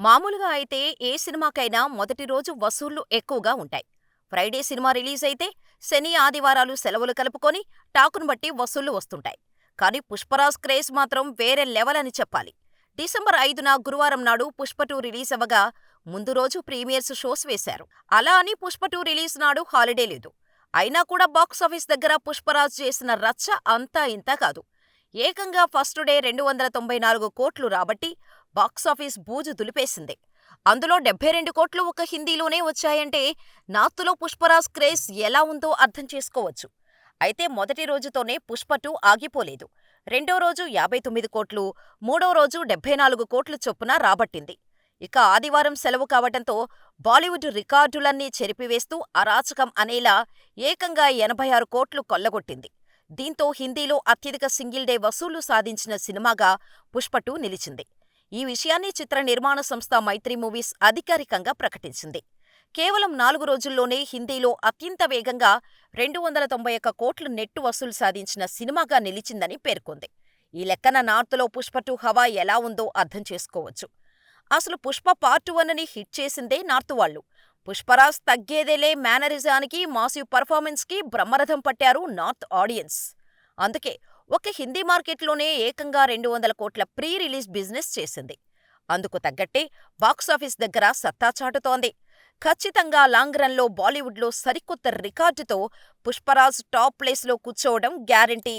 మామూలుగా అయితే ఏ సినిమాకైనా మొదటి రోజు వసూళ్లు ఎక్కువగా ఉంటాయి. ఫ్రైడే సినిమా రిలీజ్ అయితే శని, ఆదివారాలు సెలవులు కలుపుకొని టాకును బట్టి వసూళ్లు వస్తుంటాయి. కానీ పుష్పరాజ్ క్రేజ్ మాత్రం వేరే లెవెల్ అని చెప్పాలి. డిసెంబర్ 5న గురువారం నాడు పుష్ప 2 రిలీజ్ అవ్వగా ముందు రోజు ప్రీమియర్స్ షోస్ వేశారు. అలా అని పుష్ప 2 రిలీజ్ నాడు హాలిడే లేదు. అయినా కూడా బాక్సాఫీస్ దగ్గర పుష్పరాజ్ చేసిన రచ్చ అంతా ఇంతా కాదు. ఏకంగా ఫస్ట్ డే 294 కోట్లు రాబట్టి బాక్సాఫీస్ బూజు దులిపేసింది. అందులో 72 కోట్లు ఒక్క హిందీలోనే వచ్చాయంటే నార్త్లో పుష్పరాజ్ క్రేజ్ ఎలా ఉందో అర్థం చేసుకోవచ్చు. అయితే మొదటి రోజుతోనే పుష్ప 2 ఆగిపోలేదు. రెండో రోజు 59 కోట్లు, మూడో రోజు 74 కోట్లు చొప్పున రాబట్టింది. ఇక ఆదివారం సెలవు కావటంతో బాలీవుడ్ రికార్డులన్నీ చెరిపివేస్తూ అరాచకం అనేలా ఏకంగా 86 కోట్లు కొల్లగొట్టింది. దీంతో హిందీలో అత్యధిక సింగిల్ డే వసూళ్లు సాధించిన సినిమాగా పుష్ప 2 నిలిచింది. ఈ విషయాన్ని చిత్ర నిర్మాణ సంస్థ మైత్రి మూవీస్ అధికారికంగా ప్రకటించింది. కేవలం 4 రోజుల్లోనే హిందీలో అత్యంత వేగంగా 291 కోట్లు నెట్టు వసూలు సాధించిన సినిమాగా నిలిచిందని పేర్కొంది. ఈ లెక్కన నార్త్లో పుష్ప 2 హవా ఎలా ఉందో అర్థం చేసుకోవచ్చు. అసలు పుష్ప పార్ట్ 1ని హిట్ చేసిందే నార్త్ వాళ్ళు. పుష్పరాజ్ తగ్గేదేలే మేనరిజానికి, మాసివ్ పర్ఫార్మెన్స్కి బ్రహ్మరథం పట్టారు నార్త్ ఆడియన్స్. అందుకే ఒక్క హిందీ మార్కెట్లోనే ఏకంగా 200 కోట్ల ప్రీ రిలీజ్ బిజినెస్ చేసింది. అందుకు తగ్గట్టే బాక్సాఫీస్ దగ్గర సత్తా చాటుతోంది. ఖచ్చితంగా లాంగ్ రన్లో బాలీవుడ్లో సరికొత్త రికార్డుతో పుష్పరాజ్ టాప్ ప్లేస్లో కూర్చోవడం గ్యారంటీ.